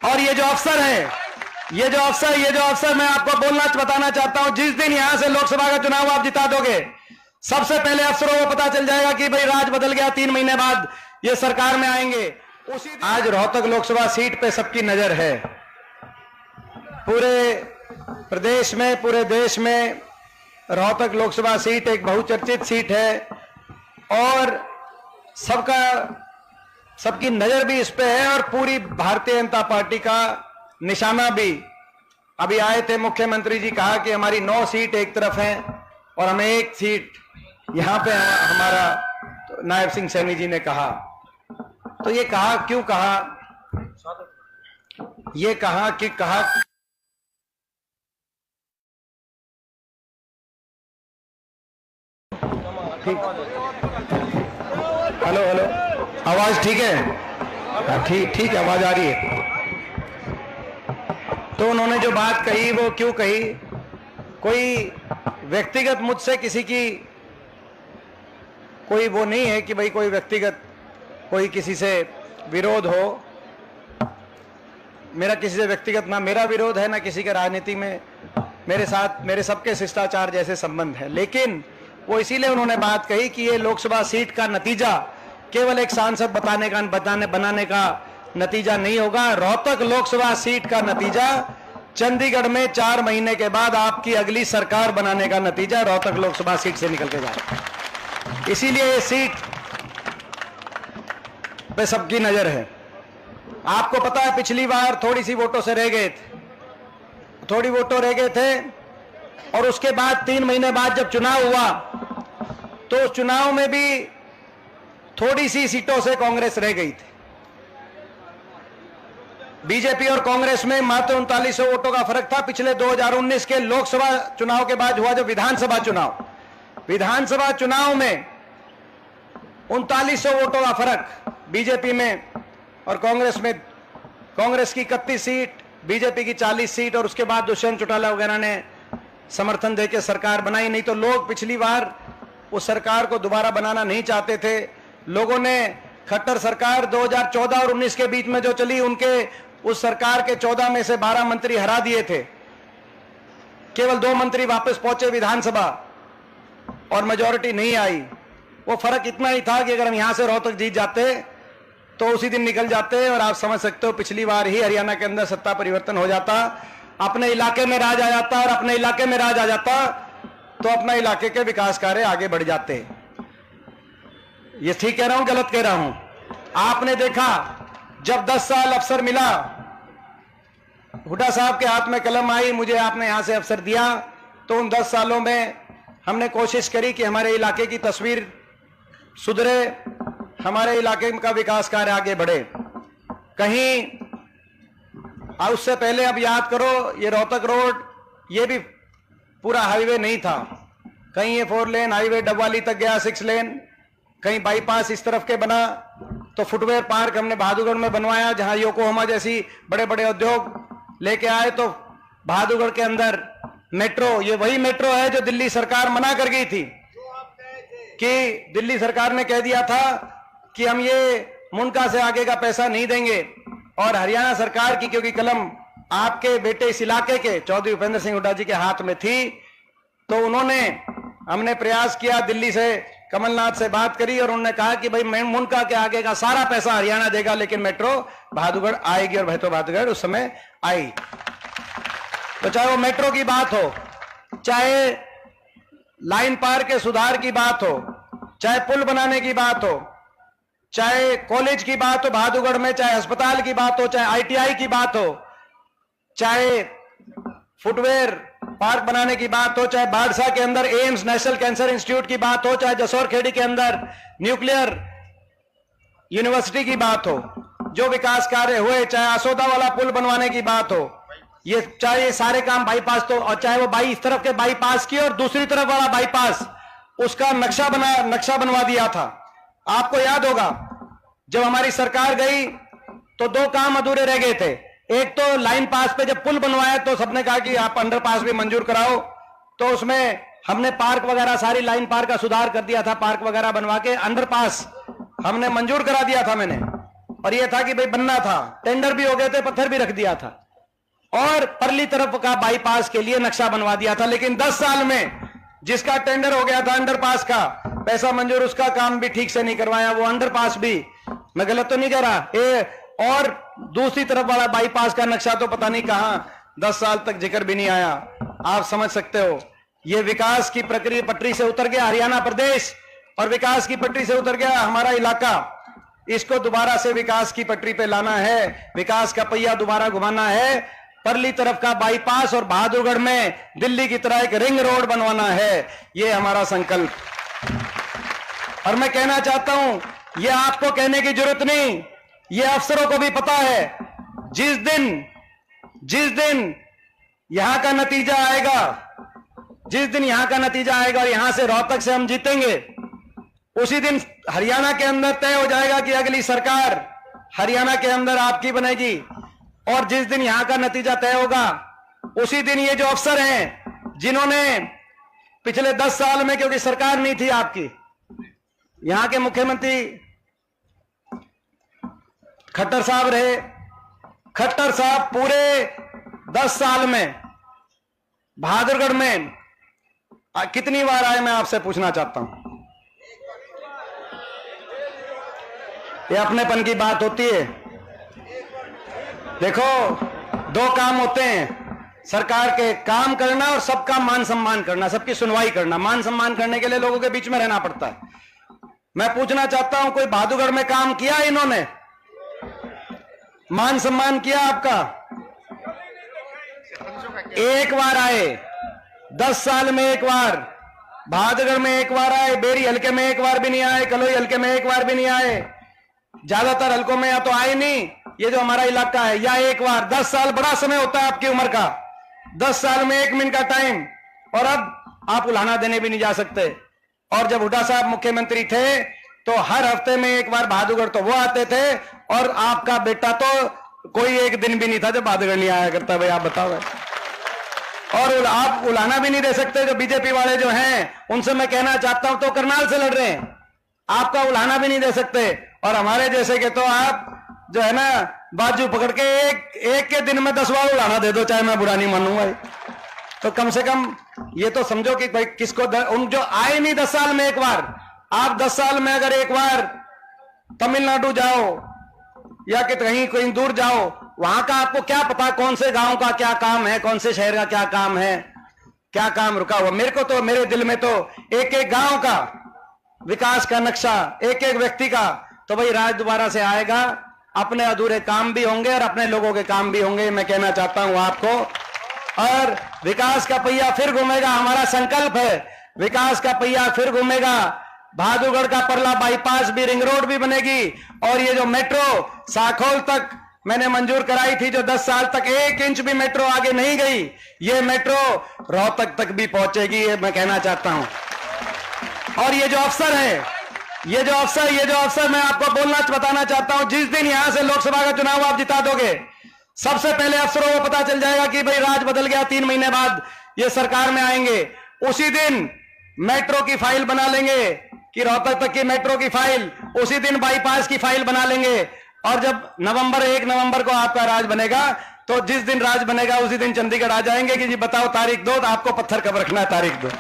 और ये जो अफसर मैं आपको बताना चाहता हूं, जिस दिन यहां से लोकसभा का चुनाव आप जिता दोगे, सबसे पहले अफसरों को पता चल जाएगा कि भाई राज बदल गया, 3 महीने बाद ये सरकार में आएंगे। आज रोहतक लोकसभा सीट पे सबकी नजर है। पूरे प्रदेश में, पूरे देश में रोहतक लोकसभा सीट एक बहुचर्चित सीट है और सबकी नजर भी इस पे है और पूरी भारतीय जनता पार्टी का निशाना भी। अभी आए थे मुख्यमंत्री जी, कहा कि हमारी 9 सीट एक तरफ है और हमें 1 सीट यहां पे हमारा तो नायब सिंह सैनी जी ने कहा। तो ये कहा क्यों कहा, ये कहा कि ठीक, हेलो आवाज ठीक है? ठीक आवाज आ रही है। तो उन्होंने जो बात कही वो क्यों कही, कोई व्यक्तिगत मुझसे किसी की कोई वो नहीं है कि भाई कोई व्यक्तिगत कोई किसी से विरोध हो। मेरा किसी से व्यक्तिगत ना मेरा विरोध है ना किसी के राजनीति में मेरे साथ मेरे सबके शिष्टाचार जैसे संबंध है। लेकिन वो इसीलिए उन्होंने बात कही कि ये लोकसभा सीट का नतीजा केवल एक सांसद बनाने का नतीजा नहीं होगा। रोहतक लोकसभा सीट का नतीजा चंडीगढ़ में 4 महीने के बाद आपकी अगली सरकार बनाने का नतीजा रोहतक लोकसभा सीट से निकल के जाए। इसीलिए ये सीट पे सबकी नजर है। आपको पता है पिछली बार थोड़ी सी वोटों से रह गए थे, और उसके बाद 3 महीने बाद जब चुनाव हुआ तो उस चुनाव में भी थोड़ी सी सीटों से कांग्रेस रह गई थी। बीजेपी और कांग्रेस में मात्र 3900 वोटों का फर्क था। पिछले 2019 के लोकसभा चुनाव के बाद हुआ जो विधानसभा चुनाव में 3900 वोटों का फर्क बीजेपी में और कांग्रेस में। कांग्रेस की 31 सीट, बीजेपी की 40 सीट, और उसके बाद दुष्यंत चौटाला वगैरह ने समर्थन देकर सरकार बनाई। नहीं तो लोग पिछली बार उस सरकार को दोबारा बनाना नहीं चाहते थे। लोगों ने खट्टर सरकार 2014 और 19 के बीच में जो चली, उनके उस सरकार के 14 में से 12 मंत्री हरा दिए थे। केवल 2 मंत्री वापस पहुंचे विधानसभा और मेजॉरिटी नहीं आई। वो फर्क इतना ही था कि अगर हम यहां से रोहतक जीत जाते तो उसी दिन निकल जाते, और आप समझ सकते हो पिछली बार ही हरियाणा के अंदर सत्ता परिवर्तन हो जाता, अपने इलाके में राज आ जाता, और अपने इलाके में राज आ जाता तो अपना इलाके के विकास कार्य आगे बढ़ जाते। ये ठीक कह रहा हूं, गलत कह रहा हूं? आपने देखा जब 10 साल अफसर मिला, हुड्डा साहब के हाथ में कलम आई, मुझे आपने यहां से अफसर दिया, तो उन 10 सालों में हमने कोशिश करी कि हमारे इलाके की तस्वीर सुधरे, हमारे इलाके का विकास कार्य आगे बढ़े। कहीं उससे पहले अब याद करो, ये रोहतक रोड ये भी पूरा हाईवे नहीं था। कहीं ये 4 लेन हाईवे डबवाली तक गया, 6 लेन, कहीं बाईपास इस तरफ के बना। तो फुटवेयर पार्क हमने बहादुरगढ़ में बनवाया, जहां योकोहामा जैसी बड़े बड़े उद्योग लेके आए। तो बहादुरगढ़ के अंदर मेट्रो, ये वही मेट्रो है जो दिल्ली सरकार मना कर गई थी, कि दिल्ली सरकार ने कह दिया था कि हम ये मुनका से आगे का पैसा नहीं देंगे। और हरियाणा सरकार की क्योंकि कलम आपके बेटे इस इलाके के चौधरी भूपेंद्र सिंह हुड्डा जी के हाथ में थी, तो हमने प्रयास किया, दिल्ली से कमलनाथ से बात करी और उन्होंने कहा कि भाई मैं मुनका के आगे का सारा पैसा हरियाणा देगा, लेकिन मेट्रो बहादुरगढ़ आएगी, और भैतो बहादुरगढ़ उस समय आई। तो चाहे वो मेट्रो की बात हो, चाहे लाइन पार के सुधार की बात हो, चाहे पुल बनाने की बात हो, चाहे कॉलेज की बात हो बहादुरगढ़ में, चाहे अस्पताल की बात हो, चाहे ITI की बात हो, चाहे फुटवेयर पार्क बनाने की बात हो, चाहे बाड़सा के अंदर एम्स नेशनल कैंसर इंस्टीट्यूट की बात हो, चाहे जसौर खेड़ी के अंदर न्यूक्लियर यूनिवर्सिटी की बात हो, जो विकास कार्य हुए, चाहे आसोदा वाला पुल बनवाने की बात हो, ये चाहे ये सारे काम बाईपास, तो और चाहे वो इस तरफ के बाईपास की और दूसरी तरफ वाला बाईपास, उसका नक्शा बनवा दिया था। आपको याद होगा जब हमारी सरकार गई तो 2 काम अधूरे रह गए थे। एक तो लाइन पास पे जब पुल बनवाया तो सबने कहा कि आप अंडरपास भी मंजूर कराओ, तो उसमें हमने पार्क वगैरह सारी लाइन पार्क का सुधार कर दिया था, पार्क वगैरह बनवा के अंडरपास हमने मंजूर करा दिया था मैंने। और यह था कि भाई बनना था, टेंडर भी हो गए थे, पत्थर भी रख दिया था और परली तरफ का बाईपास के लिए नक्शा बनवा दिया था। लेकिन 10 साल में जिसका टेंडर हो गया था अंडरपास का, पैसा मंजूर, उसका काम भी ठीक से नहीं करवाया, वो अंडरपास भी, मैं गलत तो नहीं कह रहा, और दूसरी तरफ वाला बाईपास का नक्शा तो पता नहीं कहां 10 साल तक जिक्र भी नहीं आया। आप समझ सकते हो, ये विकास की प्रक्रिया पटरी से उतर गया हरियाणा प्रदेश, और विकास की पटरी से उतर गया हमारा इलाका। इसको दोबारा से विकास की पटरी पे लाना है, विकास का पहिया दोबारा घुमाना है, परली तरफ का बाईपास और बहादुरगढ़ में दिल्ली की तरह एक रिंग रोड बनवाना है, यह हमारा संकल्प। और मैं कहना चाहता हूं, यह आपको कहने की जरूरत नहीं, यह अफसरों को भी पता है। जिस दिन यहां का नतीजा आएगा, जिस दिन यहां का नतीजा आएगा और यहां से रोहतक से हम जीतेंगे, उसी दिन हरियाणा के अंदर तय हो जाएगा कि अगली सरकार हरियाणा के अंदर आपकी बनेगी। और जिस दिन यहां का नतीजा तय होगा, उसी दिन ये जो अफसर हैं जिन्होंने पिछले 10 साल में, क्योंकि सरकार नहीं थी आपकी, यहां के मुख्यमंत्री खट्टर साहब रहे, खट्टर साहब पूरे 10 साल में बहादुरगढ़ में कितनी बार आए, मैं आपसे पूछना चाहता हूं। ये अपनेपन की बात होती है। देखो, 2 काम होते हैं सरकार के, काम करना और सबका मान सम्मान करना, सबकी सुनवाई करना। मान सम्मान करने के लिए लोगों के बीच में रहना पड़ता है। मैं पूछना चाहता हूं, कोई बहादुरगढ़ में काम किया इन्होंने? मान सम्मान किया आपका? एक बार आए, 10 साल में एक बार, बहादुरगढ़ में एक बार आए, बेरी हल्के में एक बार भी नहीं आए, कलोई हल्के में एक बार भी नहीं आए, ज्यादातर हल्कों में या तो आए नहीं, ये जो हमारा इलाका है, या एक बार। 10 साल बड़ा समय होता है आपकी उम्र का, 10 साल में 1 मिनट का टाइम, और अब आप उलाहना देने भी नहीं जा सकते। और जब हुड्डा साहब मुख्यमंत्री थे तो हर हफ्ते में एक बार बहादुरगढ़ तो वो आते थे, और आपका बेटा तो कोई एक दिन भी नहीं था जब बहादुरगढ़ नहीं आया करता। भाई आप बताओ, और आप उलाहना भी नहीं दे सकते। जो बीजेपी वाले जो हैं उनसे मैं कहना चाहता हूं, तो करनाल से लड़ रहे हैं, आपका उलाहना भी नहीं दे सकते। और हमारे जैसे के तो आप जो है ना, बाजू पकड़ के एक के दिन में 10 बार उड़ाना दे दो, चाहे मैं बुरा नहीं मानूंगा। तो कम से कम ये तो समझो कि भाई किसको उन जो आए नहीं 10 साल में एक बार, आप 10 साल में अगर एक बार तमिलनाडु जाओ या कि कहीं दूर जाओ, वहां का आपको क्या पता कौन से गांव का क्या काम है, कौन से शहर का क्या काम है, क्या काम रुका हुआ। मेरे को तो, मेरे दिल में तो एक एक गांव का विकास का नक्शा, एक एक व्यक्ति का, तो भाई राज दोबारा से आएगा, अपने अधूरे काम भी होंगे और अपने लोगों के काम भी होंगे। मैं कहना चाहता हूं आपको, और विकास का पहिया फिर घूमेगा, हमारा संकल्प है, विकास का पहिया फिर घूमेगा। बहादुरगढ़ का परला बाईपास भी, रिंग रोड भी बनेगी, और ये जो मेट्रो साखोल तक मैंने मंजूर कराई थी, जो 10 साल तक 1 इंच भी मेट्रो आगे नहीं गई, ये मेट्रो रोहतक तक भी पहुंचेगी, ये मैं कहना चाहता हूं। और ये जो अफसर है, ये जो अफसर मैं आपको बताना चाहता हूं, जिस दिन यहां से लोकसभा का चुनाव आप जिता दोगे, सबसे पहले अफसरों को पता चल जाएगा कि भाई राज बदल गया, 3 महीने बाद ये सरकार में आएंगे, उसी दिन मेट्रो की फाइल बना लेंगे कि रोहतक तक की मेट्रो की फाइल, उसी दिन बाईपास की फाइल बना लेंगे। और जब 1 नवंबर को आपका राज बनेगा, तो जिस दिन राज बनेगा उसी दिन चंडीगढ़ आ जाएंगे कि जी बताओ तारीख दो, तो आपको पत्थर कब रखना है, तारीख दो।